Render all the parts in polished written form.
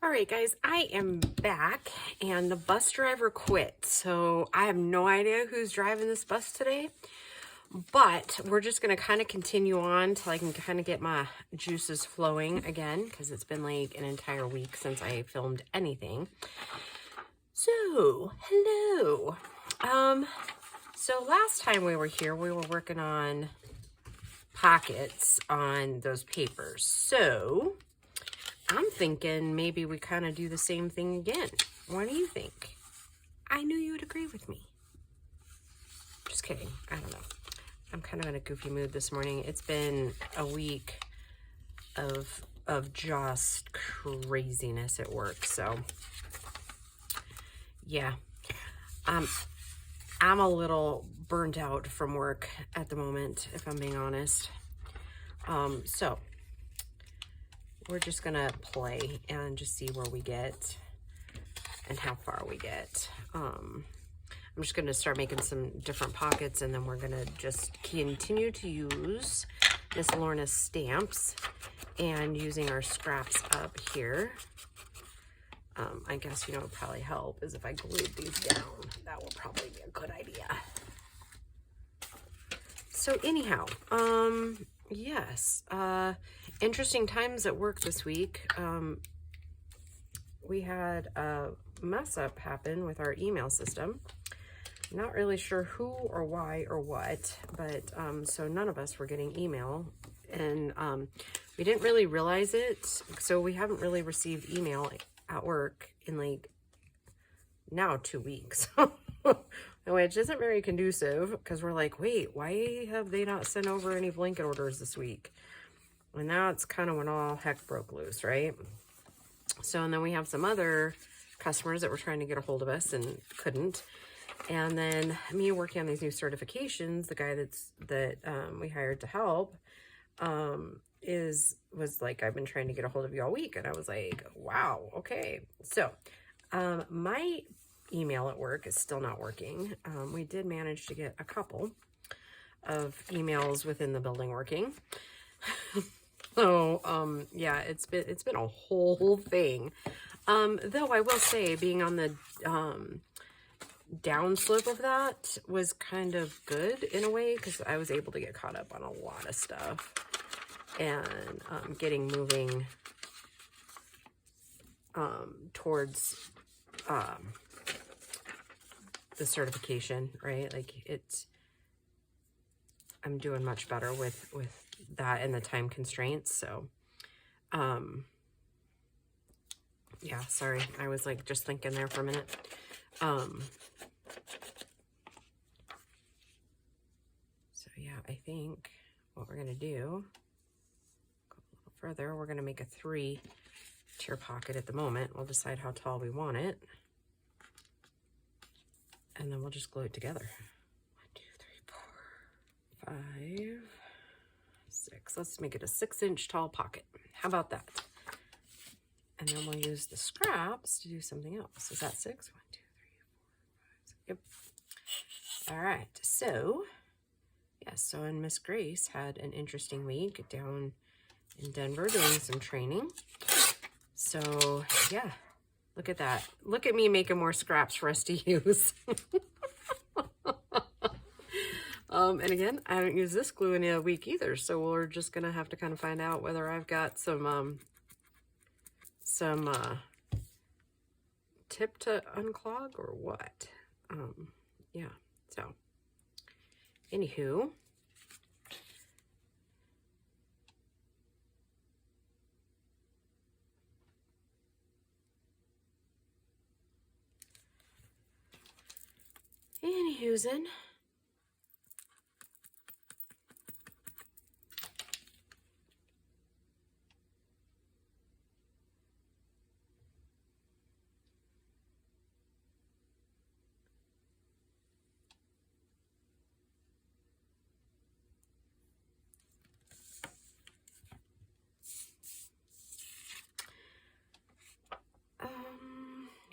All right, guys, I am back and the bus driver quit. So I have no idea who's driving this bus today, but we're just going to kind of continue on till I can kind of get my juices flowing again, because it's been like an entire week since I filmed anything. So, hello. So last time we were here, we were working on pockets on those papers. So I'm thinking maybe we kind of do the same thing again. What do you think? I knew you would agree with me. Just kidding. I don't know. I'm kind of in a goofy mood this morning. It's been a week of just craziness at work. So yeah, I'm a little burnt out from work at the moment, if I'm being honest. So we're just gonna play and just see where we get and how far we get. I'm just gonna start making some different pockets, and then we're gonna just continue to use Miss Lorna's stamps and using our scraps up here. I guess, you know, it would probably help is if I glued these down. That will probably be a good idea. So anyhow, yes, interesting times at work this week. We had a mess up happen with our email system. Not really sure who or why or what, but so none of us were getting email, and we didn't really realize it. So we haven't really received email at work in like now 2 weeks. Which isn't very conducive, because we're like, wait, why have they not sent over any blanket orders this week? And that's kind of when all heck broke loose, right? So, and then we have some other customers that were trying to get a hold of us and couldn't. And then me working on these new certifications, the guy that we hired to help was like, I've been trying to get a hold of you all week. And I was like, wow, okay. So my email at work is still not working. We did manage to get a couple of emails within the building working. So yeah, it's been a whole thing. Though I will say, being on the downslope of that was kind of good in a way, because I was able to get caught up on a lot of stuff and getting moving towards the certification, right? Like I'm doing much better with that and the time constraints. So yeah, sorry, I was like just thinking there for a minute. So yeah, I think what we're gonna do, go a little further, we're gonna make a 3-tier pocket at the moment. We'll decide how tall we want it, and then we'll just glue it together. 1, 2, 3, 4, 5, 6. Let's make it a 6-inch tall pocket. How about that? And then we'll use the scraps to do something else. Is that 6? 1, 2, 3, 4, 5, 6. Yep. All right. So, yes. So, and Miss Grace had an interesting week down in Denver doing some training. So, yeah. Look at that. Look at me making more scraps for us to use. And again, I haven't used this glue in a week either, so we're just gonna have to kind of find out whether I've got some tip to unclog or what. Yeah, so anywho, anywho'sin'.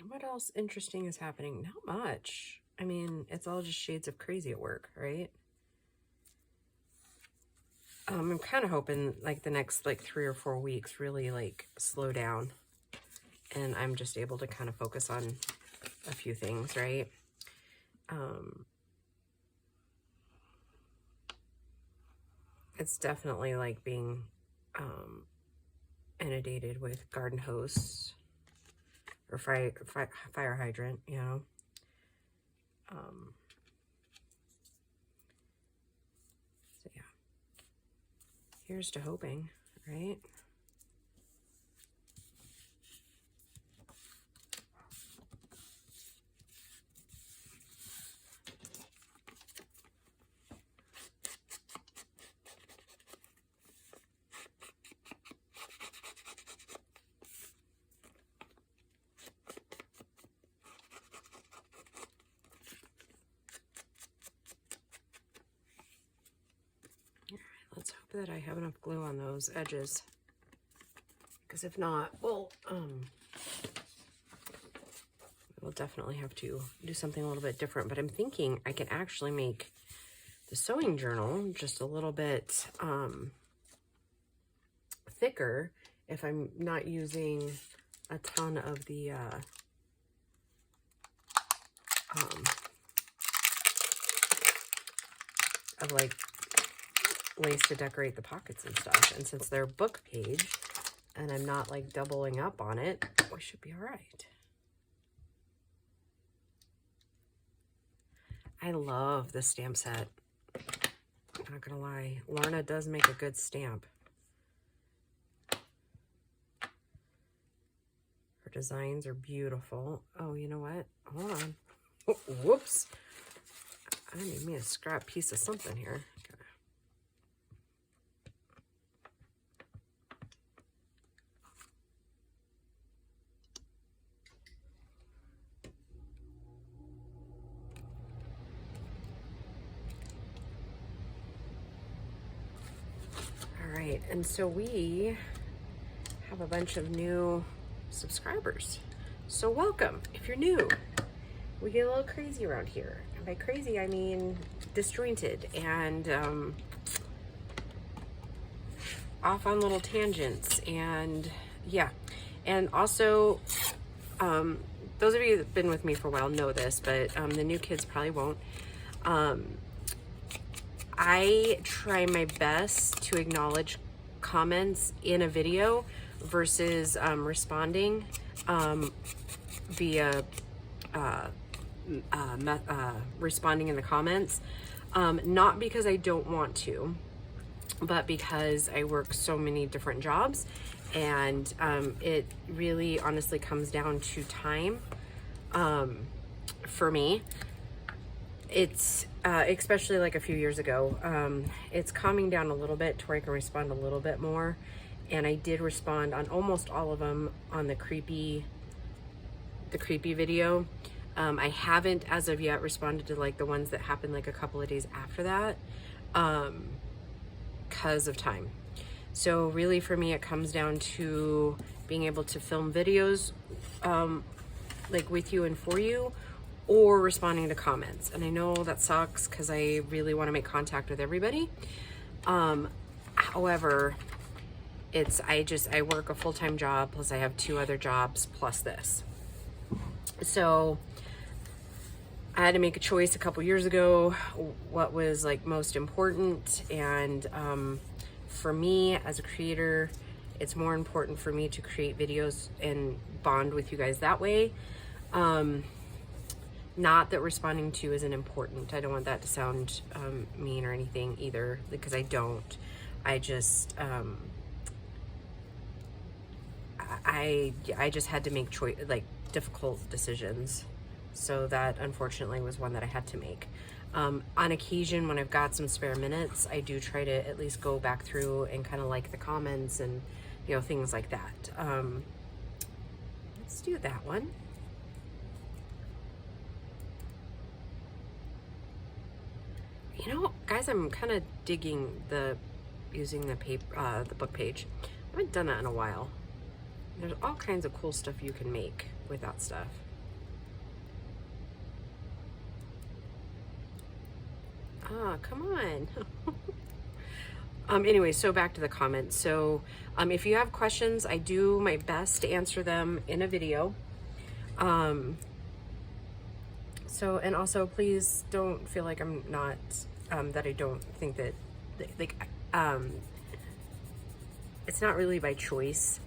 What else interesting is happening? Not much. I mean, it's all just shades of crazy at work, right? I'm kind of hoping like the next like 3 or 4 weeks really like slow down and I'm just able to kind of focus on a few things, right? It's definitely like being inundated with garden hose or fire hydrant, you know. So yeah, here's to hoping, right? Let's hope that I have enough glue on those edges, because if not, we'll definitely have to do something a little bit different. But I'm thinking I can actually make the sewing journal just a little bit thicker if I'm not using a ton of the of like lace to decorate the pockets and stuff. And since they're book page and I'm not like doubling up on it, we should be all right. I love the stamp set. I'm not gonna lie, Lorna does make a good stamp. Her designs are beautiful. Oh, you know what? Hold on. Oh, whoops. I need me a scrap piece of something here. Okay. All right, and so we have a bunch of new subscribers. So welcome, if you're new. We get a little crazy around here. And by crazy, I mean disjointed and off on little tangents. And yeah, and also, those of you that have been with me for a while know this, but the new kids probably won't. I try my best to acknowledge comments in a video versus responding via responding in the comments, not because I don't want to, but because I work so many different jobs, and it really honestly comes down to time. For me, it's especially like a few years ago, it's calming down a little bit to where I can respond a little bit more, and I did respond on almost all of them on the creepy video. I haven't as of yet responded to like the ones that happened like a couple of days after that, because of time. So really for me, it comes down to being able to film videos like with you and for you, or responding to comments. And I know that sucks because I really want to make contact with everybody. However, I work a full-time job, plus I have 2 other jobs plus this. So I had to make a choice a couple years ago, what was like most important. And for me as a creator, it's more important for me to create videos and bond with you guys that way. Not that responding to isn't important. I don't want that to sound mean or anything either, because I don't. I just I just had to make difficult decisions. So that unfortunately was one that I had to make. On occasion, when I've got some spare minutes, I do try to at least go back through and kind of like the comments and, you know, things like that. Let's do that one. You know, guys, I'm kind of digging using the paper, the book page. I haven't done that in a while. There's all kinds of cool stuff you can make with that stuff. Ah, come on. Anyway, so back to the comments. So if you have questions, I do my best to answer them in a video. So, and also please don't feel like I'm not, that I don't think that, like, it's not really by choice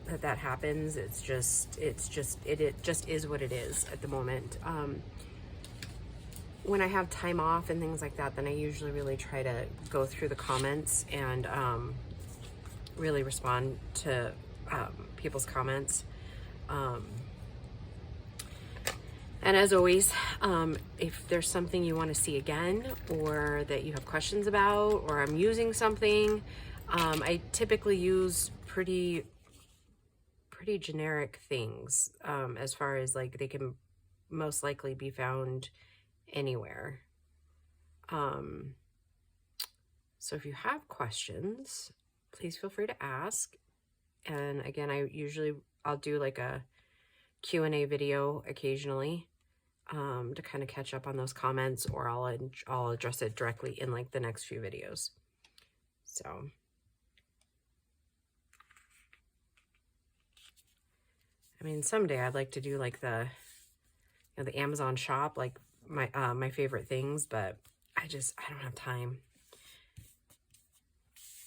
that happens. It just is what it is at the moment. When I have time off and things like that, then I usually really try to go through the comments and really respond to people's comments. And as always, if there's something you want to see again, or that you have questions about, or I'm using something, I typically use pretty generic things, as far as like they can most likely be found anywhere. So if you have questions, please feel free to ask. And again, I'll do like a Q&A video occasionally, to kind of catch up on those comments, or I'll address it directly in like the next few videos. So I mean, someday I'd like to do like the Amazon shop, like my favorite things, but I don't have time.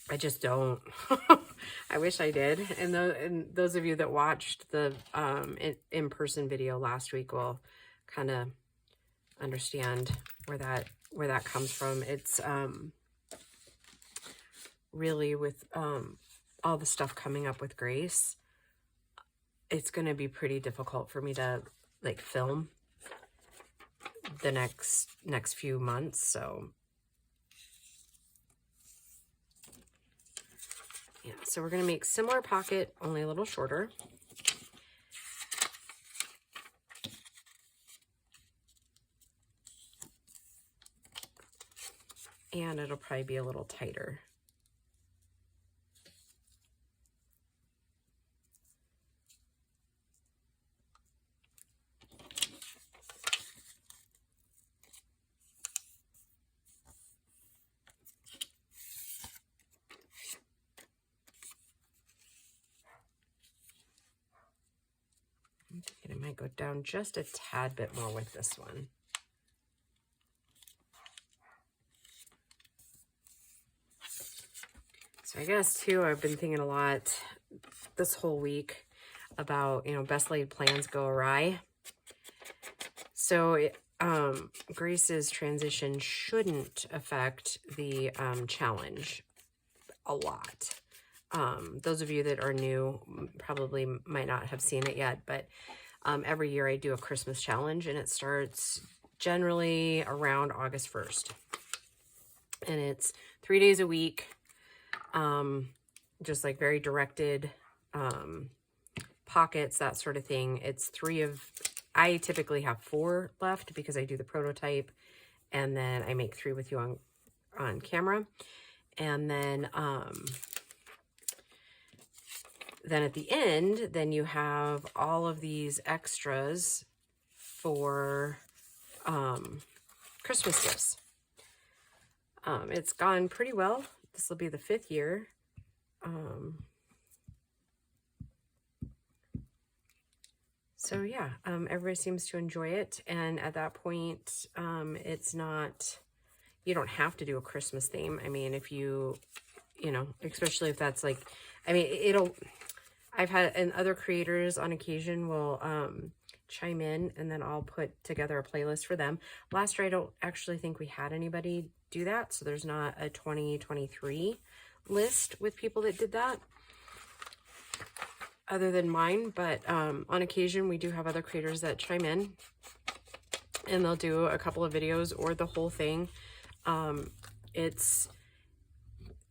I just don't. I wish I did. And those of you that watched the in-person video last week will kind of understand where that comes from. It's really with all the stuff coming up with Grace, it's going to be pretty difficult for me to like film the next few months. So yeah, so we're going to make similar pocket, only a little shorter. And it'll probably be a little tighter. I'm thinking I might go down just a tad bit more with this one. So I guess too, I've been thinking a lot this whole week about, best laid plans go awry. So Grace's transition shouldn't affect the challenge a lot. Those of you that are new probably might not have seen it yet, but every year I do a Christmas challenge, and it starts generally around August 1st. And it's 3 days a week, just like very directed pockets, that sort of thing. I typically have 4 left because I do the prototype, and then I make 3 with you on camera. And then at the end, then you have all of these extras for Christmas gifts. It's gone pretty well. This will be the 5th year. So yeah, everybody seems to enjoy it. And at that point, it's not, you don't have to do a Christmas theme. I mean, if especially if that's like, I've had, and other creators on occasion will chime in, and then I'll put together a playlist for them. Last year, I don't actually think we had anybody do that, so there's not a 2023 list with people that did that other than mine. But on occasion, we do have other creators that chime in, and they'll do a couple of videos or the whole thing.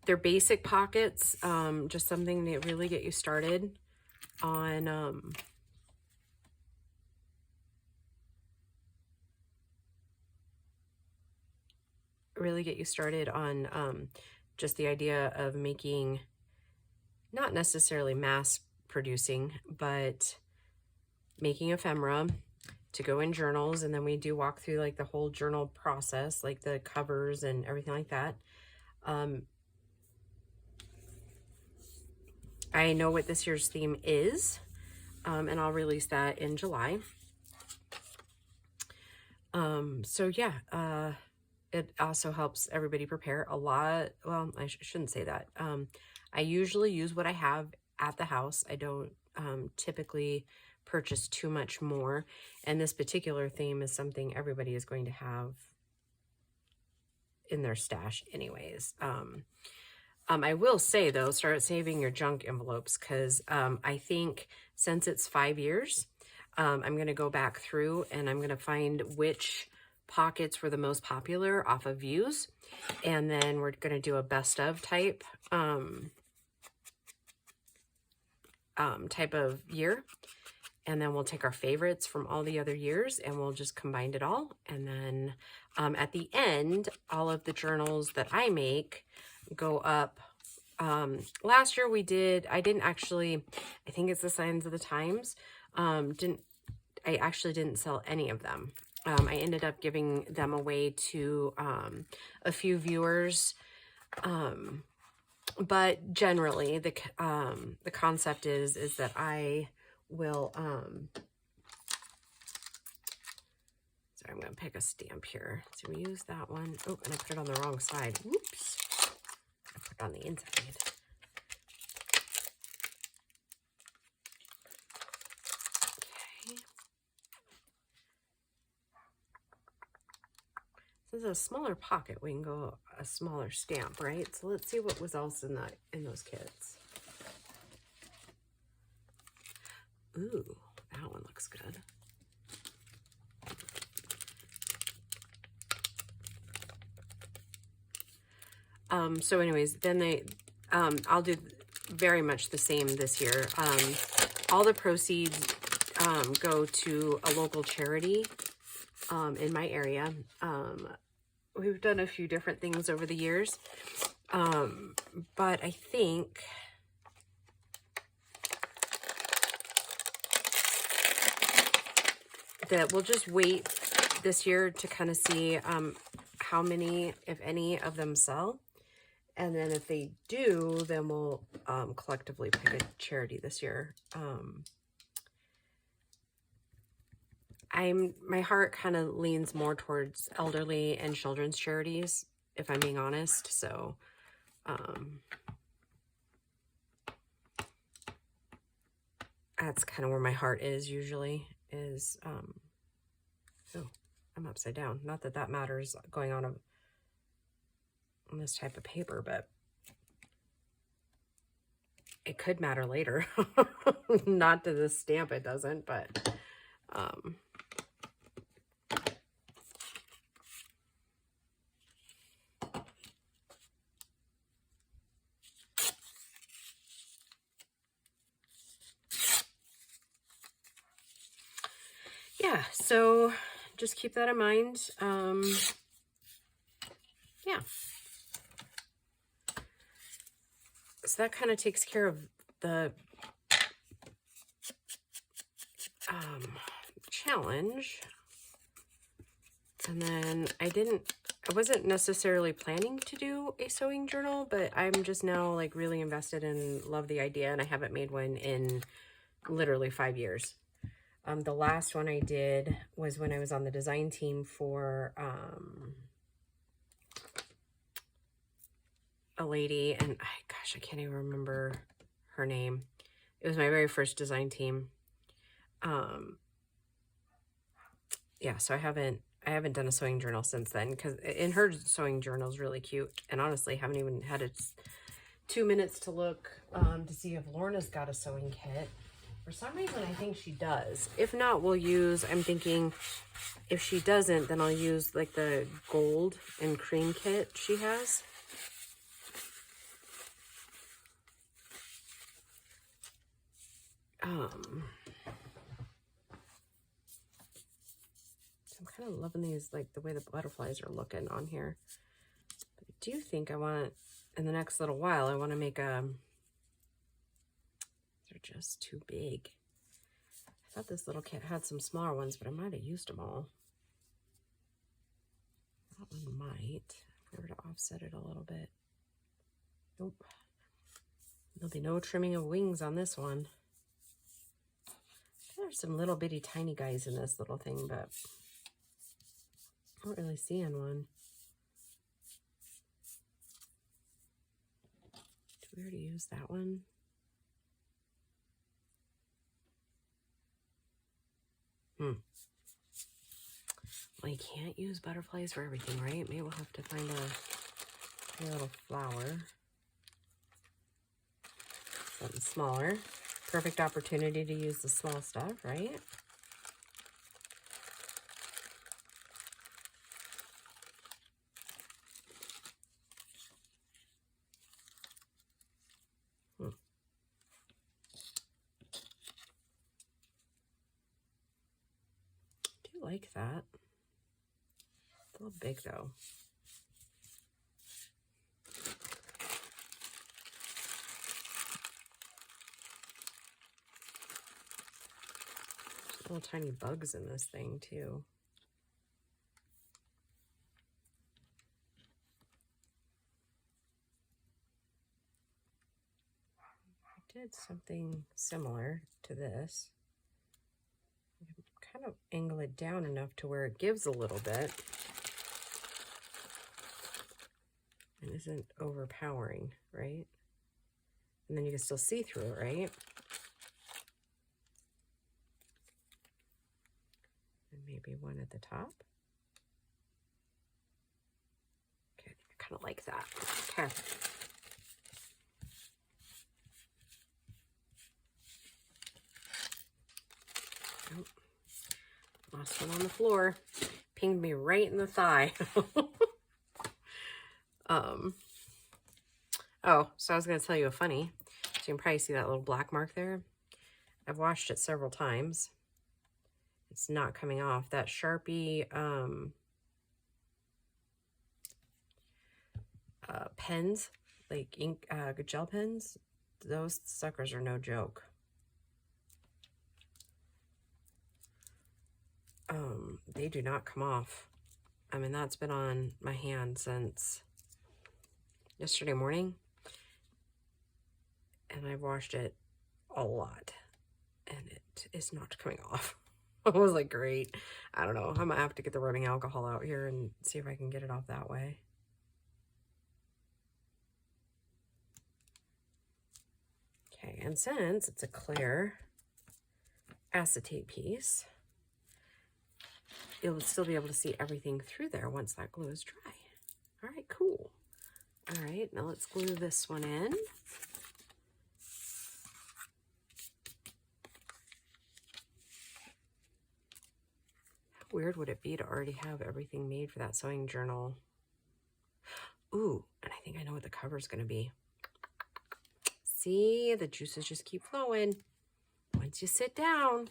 They're basic pockets, just something to really get you started on just the idea of making, not necessarily mass producing, but making ephemera to go in journals. And then we do walk through like the whole journal process, like the covers and everything like that. I know what this year's theme is, and I'll release that in July. So yeah, it also helps everybody prepare a lot. Well, I shouldn't say that. I usually use what I have at the house. I don't typically purchase too much more. And this particular theme is something everybody is going to have in their stash anyways. I will say though, start saving your junk envelopes, because I think since it's 5 years, I'm going to go back through and I'm going to find which pockets were the most popular off of views, and then we're going to do a best of type type of year, and then we'll take our favorites from all the other years and we'll just combine it all. And then at the end, all of the journals that I make go up. Last year I didn't actually, I think it's the Signs of the Times. I actually didn't sell any of them. I ended up giving them away to a few viewers. But generally the concept is that I will, sorry, I'm going to pick a stamp here. So we use that one. Oh, and I put it on the wrong side. Whoops. I put it on the inside. Okay. This is a smaller pocket. We can go a smaller stamp, right? So let's see what was else in those kits. Ooh, that one looks good. So anyways, then I'll do very much the same this year. All the proceeds go to a local charity in my area. We've done a few different things over the years, but I think that we'll just wait this year to kind of see how many, if any, of them sell. And then if they do, then we'll collectively pick a charity this year. My heart kind of leans more towards elderly and children's charities, if I'm being honest. So, that's kind of where my heart is usually, is, oh, I'm upside down. Not that that matters going on this type of paper, but it could matter later. Not to this stamp, it doesn't, but, yeah, so just keep that in mind. Yeah. So that kind of takes care of the challenge. And then I wasn't necessarily planning to do a sewing journal, but I'm just now like really invested and love the idea, and I haven't made one in literally 5 years. The last one I did was when I was on the design team for a lady, and gosh, I can't even remember her name. It was my very first design team. Yeah, so I haven't done a sewing journal since then, because in her sewing journal is really cute, and honestly haven't even had 2 minutes to look to see if Lorna's got a sewing kit. For some reason, I think she does. If not, we'll use, I'm thinking, if she doesn't, then I'll use like the gold and cream kit she has. I'm kind of loving these, like the way the butterflies are looking on here. But I do think I want, in the next little while, I want to make they're just too big. I thought this little kit had some smaller ones, but I might have used them all. That one might, if I were to offset it a little bit. Nope. There'll be no trimming of wings on this one. There's some little bitty tiny guys in this little thing, but I'm not really seeing one. Do we already use that one? Well, you can't use butterflies for everything, right? Maybe we'll have to find a little flower. Something smaller. Perfect opportunity to use the small stuff, right? I do like that. It's a little big though. There's little tiny bugs in this thing too. I did something similar to this. Kind of angle it down enough to where it gives a little bit and isn't overpowering, right? And then you can still see through it, right? And maybe one at the top. Okay, I kind of like that. Okay. Oh, lost one on the floor. Pinged me right in the thigh. Oh, so I was going to tell you a funny. So you can probably see that little black mark there. I've washed it several times. It's not coming off. That Sharpie pens, like ink, gel pens, those suckers are no joke. They do not come off. I mean, that's been on my hand since yesterday morning. And I've washed it a lot. And it is not coming off. I was like, great. I don't know. I might have to get the rubbing alcohol out here and see if I can get it off that way. Okay, and since it's a clear acetate piece, you'll still be able to see everything through there once that glue is dry. All right, cool. All right, now let's glue this one in. How weird would it be to already have everything made for that sewing journal? Ooh, and I think I know what the cover is going to be. See, the juices just keep flowing once you sit down.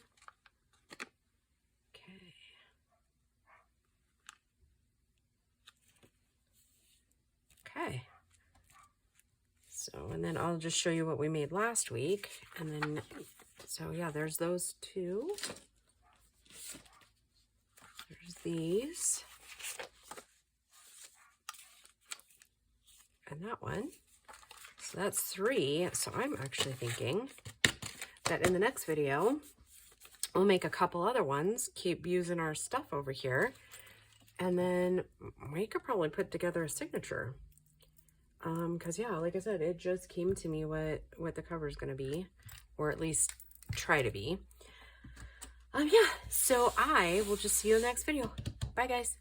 Okay, so, and then I'll just show you what we made last week. And then, so yeah, there's those two. There's these. And that one. So that's 3. So I'm actually thinking that in the next video, we'll make a couple other ones, keep using our stuff over here. And then we could probably put together a signature. Because yeah, like I said, it just came to me what the cover is going to be, or at least try to be. Yeah, so I will just see you in the next video. Bye guys.